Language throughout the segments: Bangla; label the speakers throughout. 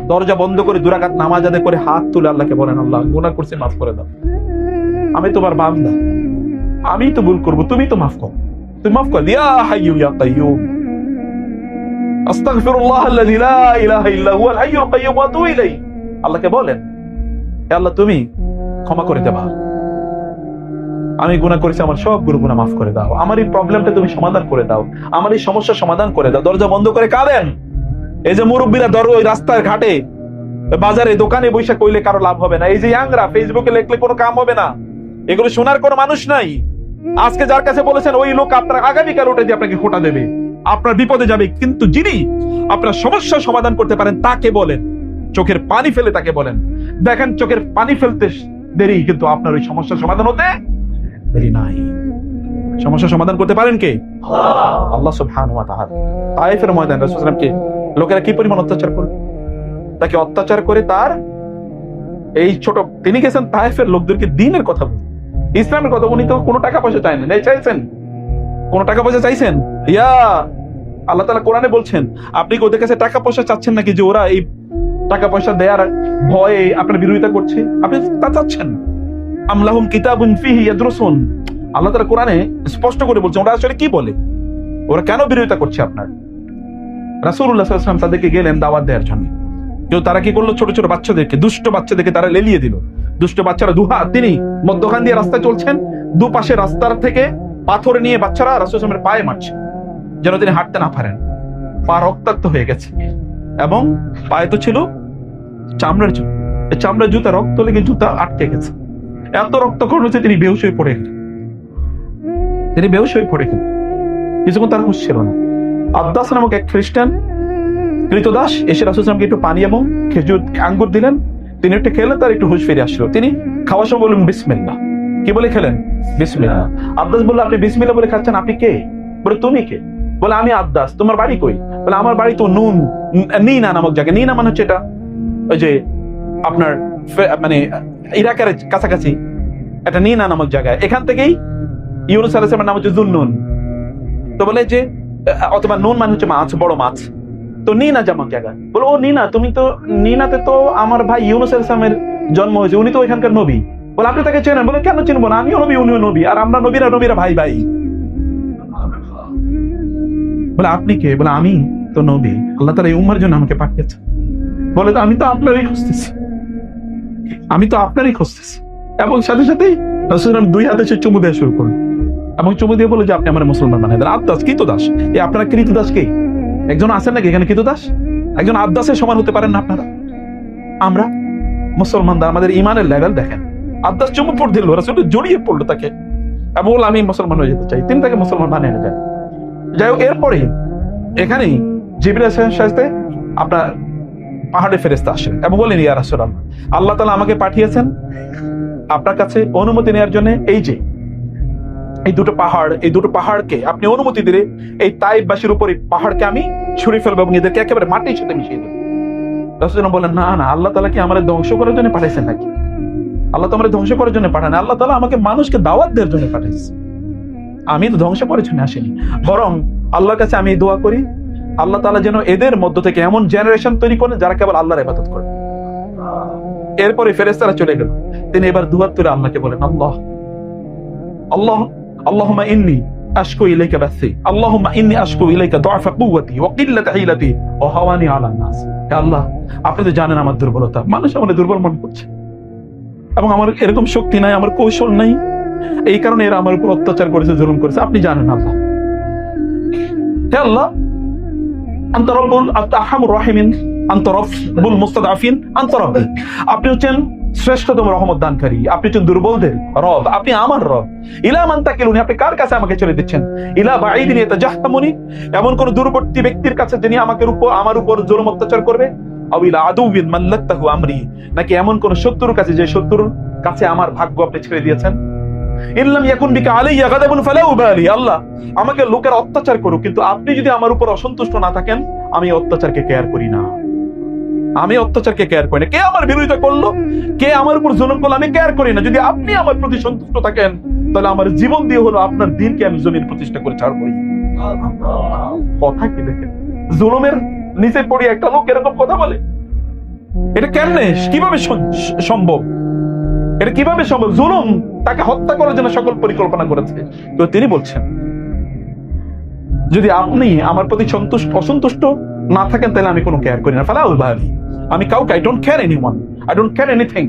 Speaker 1: দরজা বন্ধ করে 2 রাকাত নামাজ আদায় করে হাত তুলে আল্লাহকে বলেন, আল্লাহ গুনাহ করছি, মাফ করে দাও, আমি তোমার বান্দা, আমি তো ভুল করবো, তুমি তো মাফ করো, তুমি মাফ করে ইয়া হাইয়্যু ইয়া কাইয়্যুম আস্তাগফিরুল্লাহ আল্লাযী লা ইলাহা ইল্লা হুয়াল হাইয়্যুল কাইয়্যুম ওয়া আতুবু ইলাইহি। আল্লাহকে বলেন, হে আল্লাহ তুমি ক্ষমা করে দেবা, আমি গুনাহ করেছি, আমার সবগুলো গুনাহ মাফ করে দাও, আমার এই প্রবলেমটা তুমি সমাধান করে দাও, আমার এই সমস্যার সমাধান করে দাও। দরজা বন্ধ করে কাঁদেন। এই যে মুরব্বীরা ওই রাস্তার ঘাটে, বাজারে, দোকানে বৈশা কইলে কারো লাভ হবে না। এই যে ইয়াংরা ফেসবুকে লিখলে কোনো কাম হবে না। এগুলো শোনার কোনো মানুষ নাই। আজকে যার কাছে বলেছেন ওই লোক আপনার আগামীকাল উঠে দিয়ে আপনাকে খোঁটা দেবে, আপনার বিপদে যাবে। কিন্তু যিনি আপনার সমস্যার সমাধান করতে পারেন তাকে বলেন, চোখের পানি ফেলে তাকে বলেন। দেখেন চোখের পানি ফেলতে দেরি, কিন্তু আপনার ওই সমস্যার সমাধান হতে দেরি নাই। সমস্যার সমাধান করতে পারেন কে? আল্লাহ সুবহানাহু ওয়া তাআলা। তায়েফের ময়দানে রাসূল সাল্লাল্লাহু আলাইহি ওয়াসাল্লামকে লোকেরা কি পরিমাণ অত্যাচার করলো, তাকে অত্যাচার করে তার এই ছোট, তিনি গেছেন তায়েফের লোকদেরকে দ্বীনের কথা বলতে, ইসলামের কথা। উনি তো কোনো টাকা পয়সা চাইলেন, এই চাইছেন কোন টাকা পয়সা চাইছেন? ইয়া আল্লাহ তাআলা কোরআনে বলছেন, আপনি কি ওদের কাছে টাকা পয়সা চাচ্ছেন নাকি যে ওরা এই টাকা পয়সা দেওয়ার ভয়ে আপনার বিরোধিতা করছে? আপনি তা চাচ্ছেন? আম লাহুম কিতাবুন ফিহি ইয়াদরুসুন। আল্লাহ তাআলা কোরআনে স্পষ্ট করে বলছেন ওরা আসলে কি বলে, ওরা কেন বিরোধিতা করছে আপনার। রাসূলুল্লাহ সাল্লাল্লাহু আলাইহি ওয়াসাল্লাম তাদেরকে গেলেন দাওয়াত দেওয়ার জন্য। কেউ তারা কি করলো, ছোট ছোট বাচ্চাদেরকে, দুষ্ট বাচ্চাদেরকে তারা লেলিয়ে দিল। দুষ্ট বাচ্চারা তিনি মধ্যখান দিয়ে রাস্তায় চলছেন, দুপাশে রাস্তার থেকে পাথর নিয়ে বাচ্চারা রাসূল সাল্লাল্লাহু আলাইহি ওয়াসাল্লামের পায়ে মারছে যেন তিনি হাঁটতে না পারেন। পা রক্তাক্ত হয়ে গেছে এবং পায়ে তো ছিল চামড়ার জুতা, চামড়ার জুতা রক্ত লেগে জুতা আটকে গেছে। এত রক্তক্ষরণ হচ্ছে তিনি বেহুশ হয়ে পড়ে গেলেন। কিছুক্ষণ তার হুঁশ ছিল না। আব্দাস নামক এক খ্রিস্টান কৃতদাস এসে রাসূল সাল্লাল্লাহু আলাইহি ওয়াসাল্লামকে একটু পানি এবং খেজুর আঙ্গুর দিলেন। তিনি একটু খেলেন, তার একটু হুঁশ ফিরে আসলো। তিনি খাওয়ার সময় বললেন বিসমিল্লাহ। কি বলে খেলেন? বিসমিল্লাহ। আব্দাস বলল, আপনি বিসমিল্লাহ বলে খাচ্ছেন, আপনি কে? বলে তুমি কে? বলে আমি আব্দাস। তোমার বাড়ি কই? বলে আমার বাড়ি তো নিনা নামক জায়গায়। নিনা মানে হচ্ছে এটা ওই যে আপনার মানে ইরাকের কাছাকাছি একটা নিনা নামক জায়গায়। এখান থেকেই ইউনূস আলাইহিস সালামের নাম হচ্ছে যুন্নুন। তো বলে যে অথবা নুন মানে হচ্ছে মাছ, বড় মাছ। তো নিনা নামক জায়গা। বলে ও নিনা, তুমি তো নিনাতে তো আমার ভাই ইউনূস আলাইহিস সালামের জন্ম হয়েছে, উনি তো ওইখানকার নবী। বলে আপনি তাকে চেনেন? বলে কেন চিনবো না, আমিও নবী উনিও নবী, আর আমরা নবীরা ভাই ভাই। বলে আপনি কে? বলে আমি তো নবী, আল্লাহ তাআলা এই উম্মার জন্য আমাকে পাঠিয়েছে। বলে তো আমি তো আপনারই খুঁজতেছি। এবং সাথে সাথেই রাসূল দুই হাতে সে চুমু দেওয়া শুরু করলেন এবং চুমু দিয়ে বলে যে আপনি আমার মুসলমান বানিয়ে দেন। আব্দাস কৃতদাস। এই আপনারা কৃতদাস কে? একজন আছেন নাকি এখানে কৃতদাস? একজন আব্দাসের সমান হতে পারেন না আপনারা? আমরা মুসলমানরা, আমাদের ইমানের লেভেল দেখেন। আব্দাস চুমু পড় দিল, রাসূল জড়িয়ে পড়লো তাকে এবং বলল আমি মুসলমান হয়ে যেতে চাই। তিনি তাকে মুসলমান বানিয়ে নেবেন। যাই হোক, এরপরে এখানেই জিবরিল আলাইহিস সালাম আপনার পাহাড়ে ফেরেশতা আসেন এবং বলেন, ইয়া রাসূলুল্লাহ, আল্লাহ তাআলা আমাকে পাঠিয়েছেন আপনার কাছে অনুমতি নেওয়ার জন্য। এই যে এই দুটো পাহাড়কে আপনি অনুমতি দিলে এই তাইফবাসীর উপর এই পাহাড়কে আমি ছুঁড়ে ফেলবো এবং এদেরকে একেবারে মাটির সাথে মিশিয়ে দেবো। রাসূল বলেন, না না, আল্লাহ তাআলা কি আমাদের ধ্বংস করার জন্য পাঠাইছেন নাকি? আল্লাহ তো আমাদের ধ্বংস করার জন্য পাঠান, আল্লাহ তাআলা আমাকে মানুষকে দাওয়াত দেওয়ার জন্য পাঠাইছে। আমি তো ধ্বংস করার জন্য আসিনি। বরং আল্লাহর কাছে আমি দোয়া করি, আল্লাহ তাআলা যেন এদের মধ্য থেকে এমন জেনারেশন তৈরি করেন যারা কেবল আল্লাহর ইবাদত করে। এরপরে ফেরেশতারা চলে গেল। তিনি এবার দুহাত তুলে আল্লাহকে বলেন, আল্লাহুম্মা ইন্নী আশকু ইলাইকা বাসি, আল্লাহুম্মা ইন্নী আশকু ইলাইকা দুআফা কুওয়াতি ওয়া কিল্লাতা হিলাতি ওয়া হাওয়ানি আলান নাস। হে আল্লাহ, আপনি তো জানেন আমার দুর্বলতা, মানুষ আমাকে দুর্বল মনে করছে এবং আমার এরকম শক্তি নাই, আমার কৌশল নাই, এই কারণে এরা আমার উপর অত্যাচার করেছে, জুলুম করেছে। আপনি জানেন আল্লাহ। হে আল্লাহ, আনতা রাব্বুল আরহামুর রাহিমিন, আনতা রাব্বুল মুস্তাদআফিন, আনতা রাব্বি। আপনি হচ্ছেন শ্রেষ্ঠতম রহমত দানকারী, আপনি হচ্ছেন দুর্বলদের রব, আপনি আমার রব। ইলা মান তাকিলুনি, আপনি কার কাছে আমাকে ছেড়ে দিচ্ছেন? ইলা বাঈদিন ইয়াতাজাহতামুনি, এমন কোন দূরবর্তী ব্যক্তির কাছে যিনি আমার উপর জুলুম অত্যাচার করবে। আও ইলা আদুবিন মাল্লাতাহু আমরি, নাকি এমন কোন শত্রুর কাছে যে শত্রুর কাছে আমার ভাগ্য আপনি ছেড়ে দিয়েছেন। ইল্লাম ইয়াকুন বিকা আলাইয়া গাদাবুন ফালা উবালি, আল্লাহ আমাকে লোকেরা অত্যাচার করুক, কিন্তু আপনি যদি আমার উপর অসন্তুষ্ট না থাকেন, আমি অত্যাচারকে কেয়ার করি না। কে আমার বিরোধিতা করলো, কে আমার উপর জুলুম করলো, আমি কেয়ার করি না। যদি আপনি আমার প্রতি সন্তুষ্ট থাকেন, তাহলে আমার জীবন দিয়ে হলো আপনার দিনকে আমি জমিন প্রতিষ্ঠা করে ছাড়বই। কথা কি দেখেন, জুলুমের নিচে পড়ে একটা লোক এরকম কথা বলে। এটা কেমনে, কিভাবে সম্ভব? এটা কিভাবে সম্ভব? জুলুম, তাকে হত্যা করার জন্য সকল পরিকল্পনা করেছে। তো তিনি বলছেন, যদি আপনি আমার প্রতি অসন্তুষ্ট না থাকেন, তাহলে আমি কোনো কেয়ার করি না। ফালাউল বাহারি, আমি কাউকে, I don't care anyone, I don't care anything.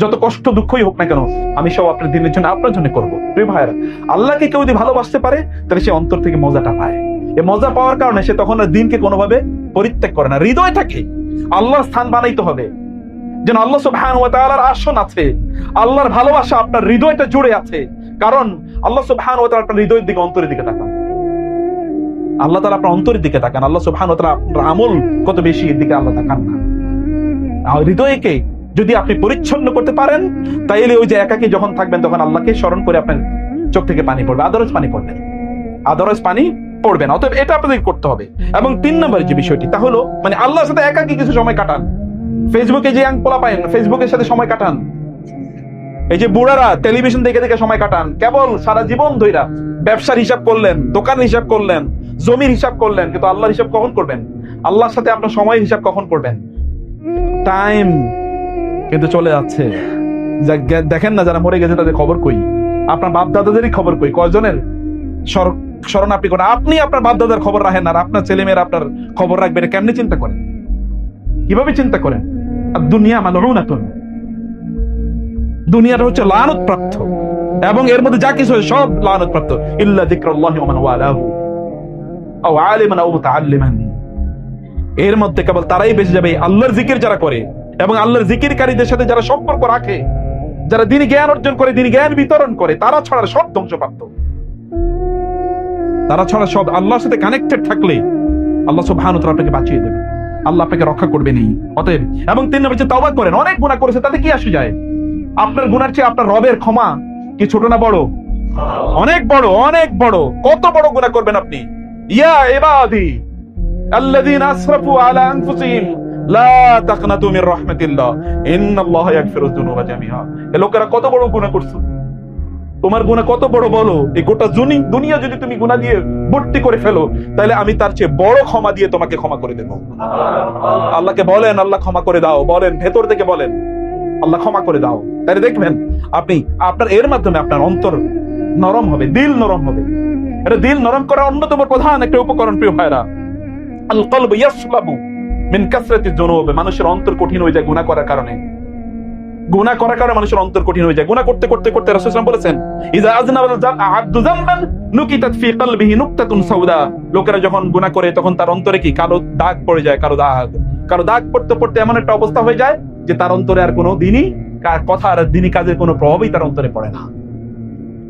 Speaker 1: যত কষ্ট দুঃখই হোক না কেন, আমি সব আপনার দিনের জন্য, আপনার জন্য করবো। প্রিয় ভাইয়েরা, আল্লাহকে কেউ যদি ভালোবাসতে পারে, তাহলে সে অন্তর থেকে মজাটা পায়। এই মজা পাওয়ার কারণে সে তখন আর দিনকে কোনোভাবে পরিত্যাগ করে না। হৃদয়টাকে আল্লাহর স্থান বানাইতে হবে, যেন আল্লাহ সুবহানাহু ওয়া তাআলার আসন আছে, আল্লাহর ভালোবাসা আপনার হৃদয়টা জুড়ে আছে। কারণ আল্লাহ সুবহানাহু ওয়া তাআলা আপনার হৃদয়ের দিকে, অন্তরের দিকে তাকান। আল্লাহ তাআলা আপনার অন্তরের দিকে তাকান। আল্লাহ সুবহানাহু ওয়া তাআলা আপনার আমল কত বেশি, এর দিকে আল্লাহ তাকান না। আর হৃদয়কে যদি আপনি পরিচ্ছন্ন করতে পারেন, তাইলে ওই যে একাকী যখন থাকবেন, তখন আল্লাহকে স্মরণ করে আপনার চোখ থেকে পানি পড়বে, আদারওয়াইজ পানি পড়বে না, আদারওয়াইজ পানি পড়বে না। অতএব এটা আপনাদের করতে হবে। এবং 3 নম্বরের যে বিষয়টি, তা হলো মানে আল্লাহর সাথে একাকী কিছু সময় কাটান। ফেসবুকে যে পোলা পায়েন, ফেসবুকের সাথে সময় কাটান। এই যে বুড়ারা টেলিভিশন দেখে দেখে সময় কাটান, কেবল সারা জীবন ধইরা ব্যবসার হিসাব করলেন, দোকানের হিসাব করলেন, জমির হিসাব করলেন, কিন্তু আল্লাহর হিসাব কখন করবেন? আল্লাহর সাথে আপনার সময়ের হিসাব কখন করবেন? টাইম কিন্তু চলে যাচ্ছে। দেখেন না, যারা মরে গেছে তাদের খবর কই? আপনার বাপ দাদাদেরই খবর কই? কয়জনের স্মরণ আপনি করেন? আপনি আপনার বাপ দাদার খবর রাখেন, আর আপনার ছেলে মেয়েরা আপনার খবর রাখবে? এটা কেমনি চিন্তা করেন? কিভাবে চিন্তা করেন? আর দুনিয়া মালউনাতুন, দুনিয়াটা হচ্ছে লানত প্রাপ্ত, এবং এর মধ্যে যা কিছু সব লানত প্রাপ্ত। ইল্লা যিকরুল্লাহি ওয়া মান ওয়ালাহু আও আলিমান আও মুতাআল্লিমান, এর মধ্যে কেবল তারাই বেঁচে যাবে আল্লাহর জিকির যারা করে, এবং আল্লাহর জিকিরকারীদের সাথে যারা সম্পর্ক রাখে, যারা দিনী জ্ঞান অর্জন করে, দিনী জ্ঞান বিতরণ করে। তারা ছাড়া সব ধ্বংসপ্রাপ্ত। তারা ছাড়া সব, আল্লাহর সাথে কানেক্টেড থাকলে আল্লাহ সুবহানাহু ওয়া তাআলা আপনাকে বাঁচিয়ে দেবে, আল্লাহ আপনাকে রক্ষা করবে নেই। অতএব, এবং 3 নম্বর, তাওবা করেন। অনেক গুনাহ করেছে, তাতে কি আসে যায়? আপনার গুনার চেয়ে আপনার রবের ক্ষমা কি ছোট না বড়? অনেক বড়, অনেক বড়। কত বড় গুনাহ করবেন আপনি? ইয়া ইবাদি আল্লাযীনা আসরাফু আলা আনফুসিহিম লা তাকনাতু মির রাহমাতিল্লাহ ইন্নাল্লাহা ইয়াগফিরুয যুনুবা জামিআ। এই লোকেরা কত বড় গুনাহ করছে, তোমার গুনাহ কত বড় বলো? এই গোটা দুনিয়া যদি তুমি গুনাহ দিয়ে ভর্তি করে ফেলো, তাহলে আমি তার চেয়ে বড় ক্ষমা দিয়ে তোমাকে ক্ষমা করে দেব। আল্লাহকে বলেন, আল্লাহ ক্ষমা করে দাও, বলেন, ভেতর থেকে বলেন, আল্লাহ ক্ষমা করে দাও। তাহলে দেখবেন আপনি, আপনার এর মাধ্যমে আপনার অন্তর নরম হবে, দিল নরম হবে। এটা দিল নরম করার অন্যতম প্রধান একটা উপকরণ, প্রিয় ভাইরা। আল কলবু ইয়াসলাবু মিন কাসরাতিজ যুনুব, মানুষের অন্তর কঠিন হয়ে যায় গুনাহ করার কারণে। গুনাহ করার কারণে মানুষের অন্তর কঠিন হয়ে যায়। গুনাহ করতে করতে করতে রাসূল সাল্লাল্লাহু আলাইহি ওয়াসাল্লাম বলেছেন, ইযা আযনাবাল আবদু যামবান নুকিতাত ফি কলবিহি নুকতাতুন সাউদা। লোকেরা যখন গুনাহ করে, তখন তার অন্তরে কি কালো দাগ পড়ে যায়। কালো দাগ পড়তে পড়তে এমন একটা অবস্থা হয়ে যায় যে তার অন্তরে আর কোনো দিনই কথা আর দিনই কাজের কোনো প্রভাবই তার অন্তরে পড়ে না।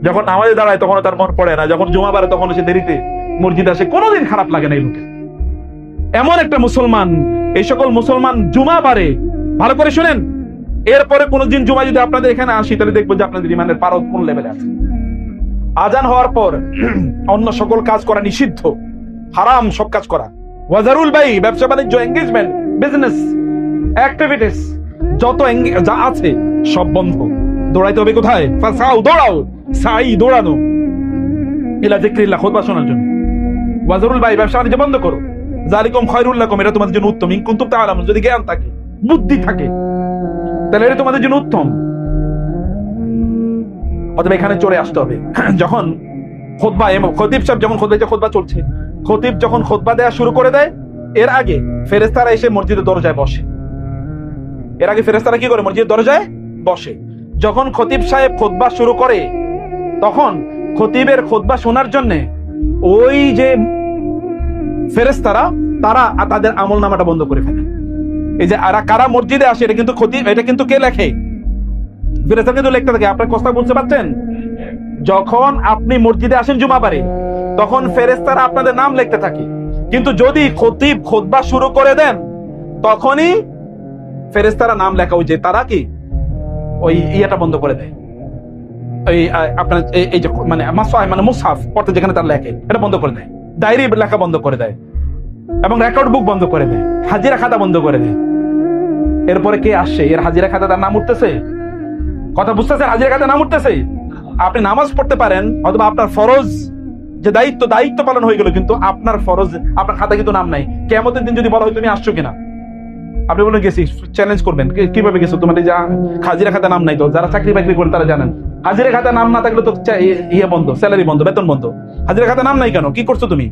Speaker 1: যখন নামাজে দাঁড়ায়, তখন তার মন পড়ে না। যখন জুমা বারে, তখন সে দেরিতে মসজিদে আসে, কোনোদিন খারাপ লাগে না এই লোকে। এমন একটা মুসলমান, এই সকল মুসলমান জুমা বারে, ভালো করে শুনেন, এরপরে কোনদিন জুমা যদি আপনাদের এখানে আসি, তাহলে দেখবো যে আপনাদের ইমানের পারদ কোন লেভেলে আছে। আজান হওয়ার পর অন্য সকল কাজ করা নিষিদ্ধ, হারাম সব কাজ করা। ওয়াজারুল বাই, ব্যবসা বাণিজ্য, এঙ্গেজমেন্ট, বিজনেস অ্যাক্টিভিটিস যত যা আছে সব বন্ধ। দৌড়াইতে হবে কোথায়? ফাসাউ, দৌড়াও, সাই, দৌড়ানো, ইলা যিকরিল্লাহ, খুতবা শোনার জন্য। ওয়াজারুল বাই, ব্যবসা বাণিজ্য বন্ধ করো। যালিকুম খায়রুল লাকুম, এটা তোমাদের জন্য উত্তম। ইন কুনতুম তাআলামুন, যদি জ্ঞান থাকে, বুদ্ধি থাকে, তাহলে এটা তোমাদের জন্য উত্তম। অতএব এখানে চলে আসতে হবে। যখন খুতবা, খতিব সাহেব যখন খুতবা চলছে, খতিব যখন খুতবা দেয়া শুরু করে দেয়, এর আগে ফেরেশতারা এসে মসজিদের দরজায় বসে। এর আগে ফেরেশতারা কি করে? মসজিদের দরজায় বসে। যখন খতিব সাহেব খুতবা শুরু করে, তখন খতিবের খুতবা শোনার জন্য ওই যে ফেরেশতারা, তারা তাদের আমলনামাটা বন্ধ করে ফেলে। এই যে কারা মসজিদে আসে, এটা কিন্তু খতিব, এটা কিন্তু কে লেখে? ফেরেশতা কিন্তু লিখতে থাকে। আপনার কথা বুঝতে পারছেন? যখন আপনি মসজিদে আসেন জুমাবারে, তখন ফেরেশতারা আপনাদের নাম লিখতে থাকে। কিন্তু যদি খতিব খুতবা শুরু করে দেন, তখনই ফেরেশতারা নাম লেখা, ওই যে তারা কি ওই ইয়েটা বন্ধ করে দেয়। ওই আপনার এই যে মানে মুসহাফ পড়তে যেখানে তারা লেখে, এটা বন্ধ করে দেয়। ডায়েরি লেখা বন্ধ করে দেয়, এবং রেকর্ড বুক বন্ধ করে দেয়, হাজিরা খাতা বন্ধ করে দেয়। এরপরে কে আসছে? এর হাজিরা খাতা তার নাম উঠতেছে। কথা বুঝতেছেন? হাজিরা খাতা নাম উঠতেছে। আপনি নামাজ পড়তে পারেন, অথবা আপনার ফরজ যে দায়িত্ব পালন হয়ে গেল, কিন্তু আপনার ফরজ, আপনার খাতা কিন্তু নাম নাই। কিয়ামতের দিন যদি বলা হয় তুমি আসছো কিনা, আপনি বলেন গেছি, চ্যালেঞ্জ করবেন, কিভাবে গেছো? তোমার এই যে হাজিরা খাতা নাম নাই তো, যারা চাকরি বাকরি করেন তারা জানেন, হাজিরা খাতা নাম না থাকলে তো ইয়ে বন্ধ, স্যালারি বন্ধ, বেতন বন্ধ। হাজিরা খাতা নাম নাই কেন? কি করছো তুমি?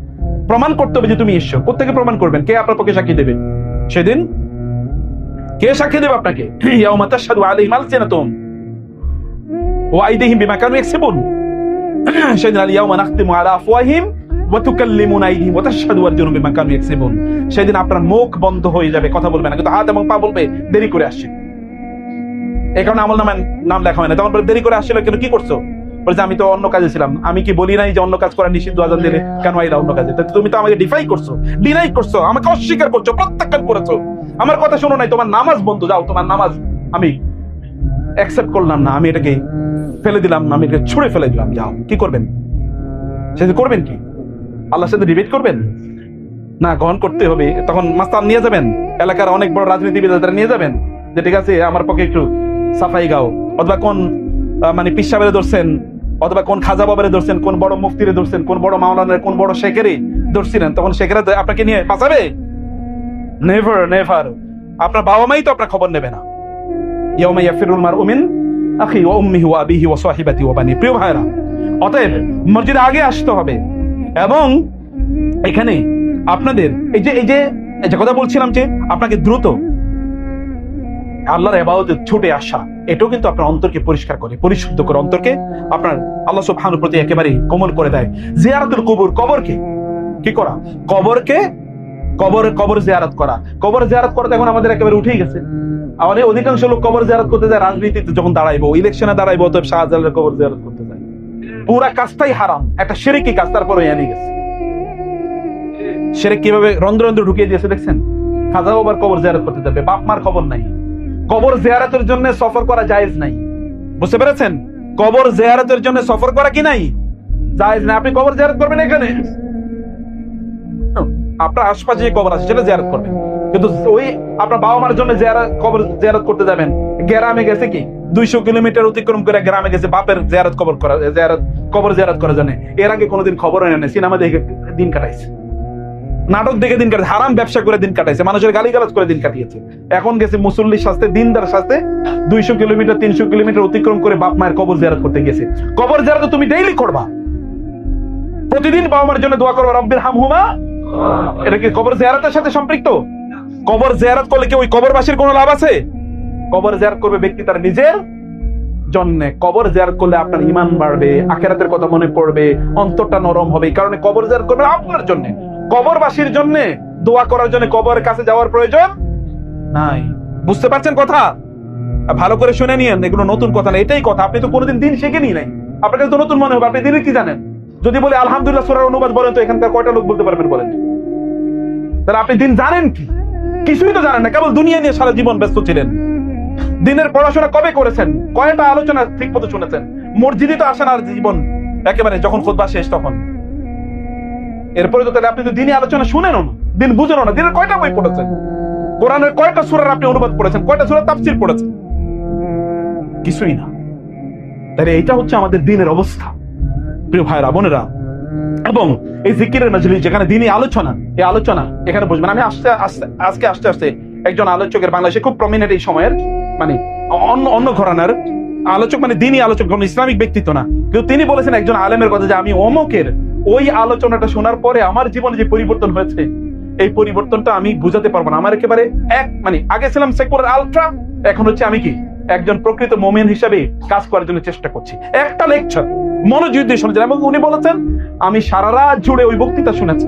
Speaker 1: প্রমাণ করতে হবে যে তুমি এসছো। কোত্থেকে প্রমাণ করবেন? কে আপনার পক্ষে সাক্ষী দেবে সেদিন? কে সাক্ষী দেবে আপনাকে? ইয়াউমা তাশহাদু আলাইহিম আলসিনাতুহুম ওয়া আইদিহিম বিমা কানু ইয়াকসিবুন। সেদিন আল ইয়াউমা নাখতিমু আলা আফওয়াহিহিম ওয়া তুকাল্লিমুনা আইদিহিম ওয়া তাশহাদু আরজুলুহুম বিমা কানু ইয়াকসিবুন। সেদিন আপনার মুখ বন্ধ হয়ে যাবে, কথা বলবে না, কিন্তু হাত এবং পা বলবে দেরি করে আসছে। এই কারণে আমলনামায় নাম লেখা হয় না। তখন দেরি করে আসছিল কেন? কি করছো? বলছে আমি তো অন্য কাজে ছিলাম। আমি কি বলি নাই যে অন্য কাজ করা নিষিদ্ধ? আজান দিলে কেন আইলা অন্য কাজে? তুমি তো আমাকে ডিফাই করছো, ডিনাই করছো, আমাকে অস্বীকার করছো, প্রত্যাখ্যান করেছো, আমার কথা শোনো নাই, তোমার নামাজ বন্ধ, যাও তোমার নামাজ আমি অ্যাকসেপ্ট করলাম না, আমি এটাকে ফেলে দিলাম, আমি এটাকে ছুঁড়ে ফেলে দিলাম, যাও। কি করবেন? সেটা করবেন কি? আল্লাহর সাথে ডিবেট করবেন? না, গ্রহণ করতে হবে। তখন মাস্তান নিয়ে যাবেন, এলাকার অনেক বড় রাজনীতিবিদ নিয়ে যাবেন, যে ঠিক আছে আমার পক্ষে একটু সাফাই গাও। অথবা কোন মানে পিস সাহেবের ধরছেন, অথবা কোন খাজা বাবারে ধরছেন, কোন বড় মুফতিরে ধরছেন, কোন বড় মাওলানার, কোন বড় শেখেরে ধরছিলেন, তখন শেখেরা আপনাকে নিয়ে বাঁচাবে? Never never. আপনার বাবা মাই তো আপনার খবর নেবে না। ইয়াউমা ইয়াফিরুল মারউ মিন আখি ওয়া উম্মিহি ওয়া আবিহি ওয়া সাহিবাতি ওয়া বানি। প্রিয় ভাইরা, অতএব মসজিদে আগে আসতে হবে। এবং এখানে আপনাদের এই যে কথা বলছিলাম যে আপনাকে দ্রুত আল্লাহর ইবাদতে ছুটে আসা, এটাও কিন্তু আপনার অন্তরকে পরিষ্কার করে, পরিশুদ্ধ করে, অন্তরকে আপনার আল্লাহ সুবহানাহু প্রতি একেবারে কোমল করে দেয়। জিয়ারাতুল কুবুর, কবরকে কি করা? কবর জিয়ারত করা। কবর জিয়ারত করতে এখন আমাদের একেবারে উঠেই গেছে। আমাদের অধিকাংশ লোক কবর জিয়ারত করতে যায় রাজনীতিতে যখন দাঁড়াইবো, ইলেকশনে দাঁড়াইবো, তো শাহজালালের কবর জিয়ারত করতে যায়। পুরা কাজটাই হারাম, একটা শিরকি কাজ। তারপরে এনে গেছে শিরক কিভাবে রন্ধ্র রন্ধ্র ঢুকিয়ে দিয়েছে দেখছেন? খাজা বাবার কবর জিয়ারত করতে যাবে, বাপ মার খবর নাই। কবর জিয়ারতের জন্য সফর করা জায়েজ নাই, বুঝতে পেরেছেন? কবর জিয়ারতের জন্য সফর করা কি নাই? জায়েজ নাই। আপনি কবর জিয়ারত করবেন এখানে, আপনার আশপাশে যে কবর আছে সেটা জিয়ারত করবেন, কিন্তু ওই আপনার বাবা মার জন্য কবর জিয়ারত করতে যাবেন, গ্রামে গেছে কি 200 কিলোমিটার অতিক্রম করে গ্রামে গেছে বাপের কবর জিয়ারত করার জন্য। এর আগে কোনোদিন খবর হয় না, সিনেমা দেখে দিন কাটাইছে, নাটক দেখে দিন কাটাইছে, হারাম ব্যবসা করে দিন কাটাইছে, মানুষের গালিগালাজ করে দিন কাটিয়েছে। এখন গেছে মুসল্লির সাথে, দিনদার সাথে 200 কিলোমিটার 300 কিলোমিটার অতিক্রম করে বাপ মায়ের কবর জিয়ারত করতে গেছে। কবর জিয়ারত তুমি ডেইলি করবা, প্রতিদিন বাবা মার জন্য দোয়া করবা, রব্বির হামহুমা। এটা কি কবর জিয়ারতের সাথে সম্পৃক্ত? কবর জিয়ারত করলে কি ওই কবরবাসীর কোনো লাভ আছে? কবর জিয়ারত করবে ব্যক্তি তার নিজের জন্য। কবর জিয়ারত করলে আপনার ঈমান বাড়বে, আখিরাতের কথা মনে পড়বে, অন্তরটা নরম হবে। এই কারণে কবর জিয়ারত করবে আপনার জন্য, কবরবাসীর জন্য দোয়া করার জন্য কবরের কাছে যাওয়ার প্রয়োজন নাই। বুঝতে পারছেন কথা? ভালো করে শুনে নিয়েন, এগুলো নতুন কথা না, এটাই কথা। আপনি তো কোনোদিন দিন শিখেনি নাই, আপনার কাছে তো নতুন মনে হবে। আপনি দিনের কি জানেন? যদি বলে আলহামদুলিল্লাহ সূরার অনুবাদ বলেন, তো এখানকার কয়টা লোক বলতে পারবেন বলেন? তাহলে আপনি দিন জানেন কি? কিছুই তো জানেন না, কেবল দুনিয়া নিয়ে সারা জীবন ব্যস্ত ছিলেন। দিনের পড়াশোনা কবে করেছেন? কয়টা আলোচনা ঠিক মতো শুনেছেন? মসজিদে তো আসেন আর জীবন একেবারে যখন খুতবা শেষ তখন। এরপরে তো তাহলে আপনি তো দিনই আলোচনা শুনেন না, দিন বুঝেন না। দিনের কয়টা বই পড়েছেন? কোরআনের কয়টা সূরার আপনি অনুবাদ পড়েছেন? কয়টা সূরা তাফসীর পড়েছেন? কিছুই না। তাহলে এইটা হচ্ছে আমাদের দিনের অবস্থা, প্রিয় ভাইরা বোনেরা। এবং এই জিকিরের মাজলিস যেখানে দিনই আলোচনা, এই আলোচনা এখানে বুঝবেন। আমি আজকে আস্তে একজন আলোচকের, বাংলাদেশে খুব প্রমিনেন্ট এই সময়ের, মানে অন্য ঘরানার আলোচক, মানে দিনই আলোচক, কোন ইসলামিক ব্যক্তিত্ব না, কিন্তু তিনি বলেছেন একজন আলেমের কথা, যে আমি অমুকের ওই আলোচনাটা শোনার পরে আমার জীবনে যে পরিবর্তন হয়েছে, এই পরিবর্তনটা আমি বুঝাতে পারবো না। আমার একেবারে মানে আগে ছিলাম সেকুলার আলট্রা, এখন হচ্ছে আমি কি একজন প্রকৃত মুমিন হিসেবে কাজ করার জন্য চেষ্টা করছি। একটা লেকচার মনোযোগ দিয়ে শুনেছেন, এবং উনি বলেছেন আমি সারা রাত জুড়ে ওই বক্তৃতা শুনেছি,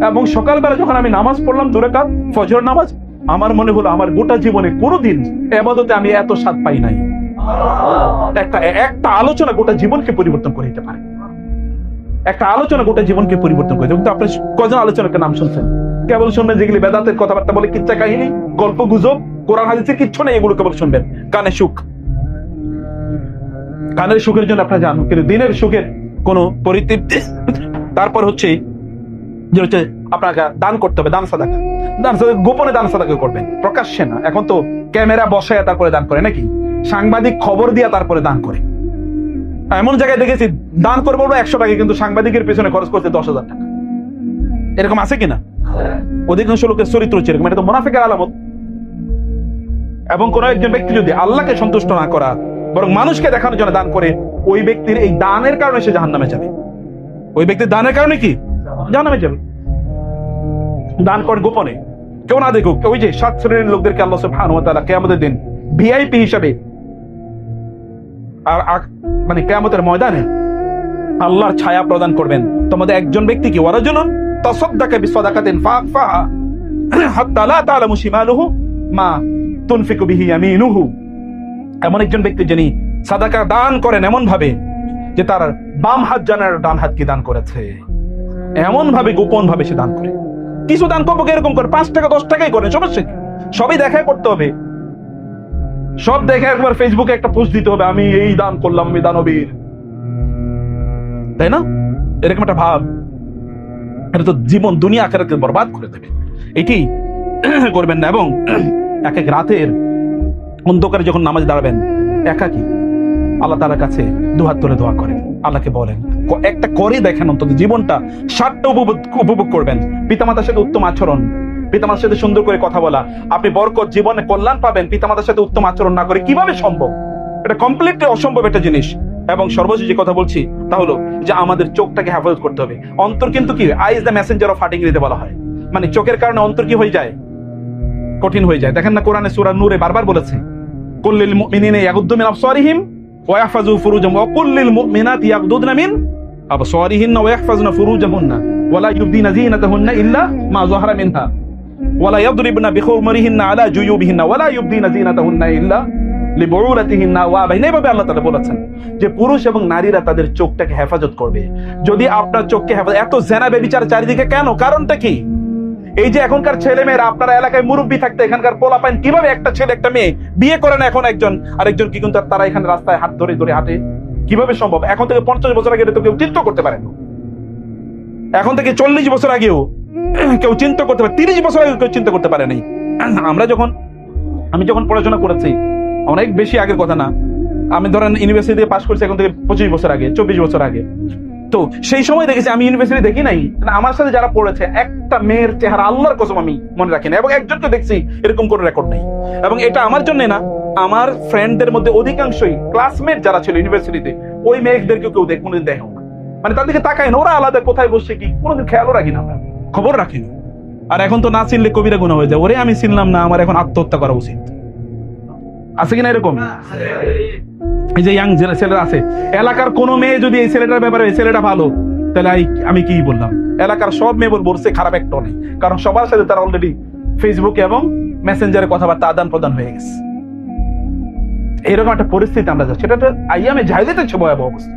Speaker 1: এবং সকালবেলা যখন আমি নামাজ পড়লাম 2 রাকাত ফজর নামাজ, আমার মনে হলো আমার গোটা জীবনে কোনোদিন ইবাদতে আমি এত স্বাদ পাই নাই। একটা আলোচনা গোটা জীবনকে পরিবর্তন করে দিতে পারে, একটা আলোচনা গোটা জীবনকে পরিবর্তন করে। কিন্তু আপনি কয়জন আলোচনার নাম শুনছেন? কেবল শুনবেন যেগুলি বেদাতের কথাবার্তা বলে, কিচ্ছা কাহিনী, গল্প গুজব, কোরআন হাদিসের কিচ্ছু নেই, এগুলো কেবল শুনবেন। কানে সুখ, কানের সুখের জন্য আপনারা জানুন, কিন্তু দিনের সুখের কোনো পরিতৃপ্তি। তারপর হচ্ছে যে হচ্ছে আপনাকে দান করতে হবে, দান সাদাকা। গোপনে দান সাদাকা করবেন, প্রকাশ্যে না। এখন তো ক্যামেরা বসায় তারপরে দান করে নাকি, সাংবাদিক খবর দিয়া তারপরে দান করে। এমন জায়গায় দেখেছি দান করে বলবো 100 টাকা, কিন্তু সাংবাদিকের পেছনে খরচ করতে 10,000 টাকা। এরকম আছে কিনা? অধিকাংশ লোকের চরিত্র হচ্ছে এরকম। এটা তো মুনাফিকের আলামত। এবং কোন একজন ব্যক্তি যদি আল্লাহকে সন্তুষ্ট না করা বরং মানুষকে দেখানোর জন্য দান করে, ওই ব্যক্তির এই দানের কারণে সে জাহান্নামে যাবে। ওই ব্যক্তির দানের কারণে কি জাহান্নামে যাবে। দান করেন গোপনে, কেউ না দেখুক। ওই যে 7 শ্রেণীর লোকদেরকে আল্লাহ সুবহানাহু ওয়া তাআলা কিয়ামতের দিন ভিআইপি হিসাবে আর মানে কিয়ামতের ময়দানে আল্লাহর ছায়া প্রদান করবেন। তোমাদের একজন ব্যক্তি কি ওয়ারাজুলুন তাসাদদাকা বিসাদাকাতিন ফাআফাহা হাত্তা লা তা'লামু শিমালুহু মা তুনফিকু বিহি ইয়ামিনুহু। এমন একজন ব্যক্তি যিনি সাদাকা দান করেন এমন ভাবে যে তার বাম হাত জানে না ডান হাত কি দান করেছে, এমন ভাবে গোপন ভাবে সে দান করে। কিছু দান করবো এরকম করে 5 টাকা 10 টাকাই করেন, সমস্যা কি? সবই দেখা করতে হবে, সব দেখে একবার ফেসবুকে একটা পোস্ট দিতে হবে, আমি এই দান করলাম, আমি দানবীর, তাই না? এরকম একটা ভাব, এটা তো জীবন দুনিয়া আখিরাতকে বরবাদ করে দেবে। এটি করবেন না। এবং এক এক রাতের অন্ধকারে যখন নামাজ দাঁড়াবেন একাকী আল্লাহ তাআলার কাছে দুহাত তুলে দোয়া করেন, আল্লাহকে বলেন একটা করে দেখেন, অন্তত জীবনটা 60টা উপভোগ করবেন। পিতামাতার সাথে উত্তম আচরণ, পিতামাতার সাথে সুন্দর করে কথা বলা, আপনি বরকত জীবনে কল্যাণ পাবেন। পিতামাতার সাথে উত্তম আচরণ না করে কিভাবে সম্ভব? এটা কমপ্লিটলি অসম্ভব একটা জিনিস। এবং সর্বশেষ যে কথা বলছি তা হলো যে আমাদের চোখটাকে হেফাজত করতে হবে। অন্তর কিন্তু কি, I is the Messenger of heart ইংরেজিতে বলা হয়, মানে চোখের কারণে অন্তর কি হয়ে যায়, কঠিন হয়ে যায়। দেখেন না কোরআনে সূরা নূরে বারবার বলেছে কুল্লিল মুমিনিনা ইয়াগুদ্দু মিন আবসারিহিম ওয়া ইয়াহফাযু ফুরুজাহুম ওয়া কুল্লিল মুমিনাতি ইয়াগুদ্দুনা মিন আবসারিহিন্না ওয়া ইয়াহফাযুনা ফুরুজাহুন্না ওয়া লা ইউবদিনা যিনাতাহুন্না ইল্লা মা যাহারা মিনহা ওয়া লা ইয়াদরিবনা বিখুমরিহিন্না আলা জুয়ুবিহিন্না ওয়া লা ইউবদিনা যিনাতাহুন্না ইল্লা লিবুউলাতিহিন্না ওয়া বাইনা। এভাবে আল্লাহ তাআলা বলেছেন যে পুরুষ এবং নারীরা তাদের চোখটাকে হেফাজত করবে। যদি আপনার চোখকে হেফাজত, এত জেনা ব্যভিচার চারিদিকে কেন? কারণটা কি? এই যে এখনকার ছেলে মেয়েরা, আপনার এলাকায় মুরব্বী থাকতে এখানকার পোলাপাইন কিভাবে একটা ছেলে একটা মেয়ে বিয়ে করে না, এখন একজন আরেকজন কি কিন্তু তারা এখানে রাস্তায় হাত ধরে ধরে হাঁটে, কিভাবে সম্ভব? এখন থেকে 50 বছর আগে তো কেউ চিন্তা করতে পারে না, এখন থেকে 40 বছর আগেও কেউ চিন্তা করতে পারে, 30 বছর আগে কেউ চিন্তা করতে পারে নাই। আমি যখন পড়াশোনা করেছি, অনেক বেশি আগের কথা না, আমি ধরেন ইউনিভার্সিটি পাস করছি এখন থেকে 25 বছর আগে, 24 বছর আগে। তো সেই সময় দেখেছি, আমি ইউনিভার্সিটি দেখি নাই, আমার সাথে যারা পড়েছে একটা মেয়ের চেহারা আল্লাহর কসম আমি মনে রাখি না, এবং একজনকে দেখছি এরকম কোনো রেকর্ড নেই। এবং এটা আমার জন্য না, আমার ফ্রেন্ডদের মধ্যে অধিকাংশই ক্লাসমেট যারা ছিল ইউনিভার্সিটিতে, ওই মেয়েদেরকে কেউ কোনোদিন দেখো না, মানে তাদেরকে তাকায় না, ওরা আলাদা কোথায় বসছে কি কোনোদিন খেয়ালও রাখি না, আমরা খবর রাখি না। আর এখন তো না চিনলে কবিরা গুনাহ হয়ে যায়, ওরে আমি চিনলাম না, আমার এখন আত্মহত্যা করা উচিত, আছে কিনা এরকম? এই যে ইয়াং ছেলেরা আছে, এলাকার কোন মেয়ে যদি এই ছেলেটার ব্যাপারে এই ছেলেটা ভালো, তাহলে আমি কি বললাম, এলাকার সব মেয়ে বলছে খারাপ একটা নেই, কারণ সবার সাথে তারা অলরেডি ফেসবুকে এবং মেসেঞ্জারে কথাবার্তা আদান প্রদান হয়ে গেছে। এরকম একটা পরিস্থিতি আমরা যাচ্ছি, সেটা আইয়ামে জাহিলিয়াতের চেয়ে ভয়াবহ অবস্থা।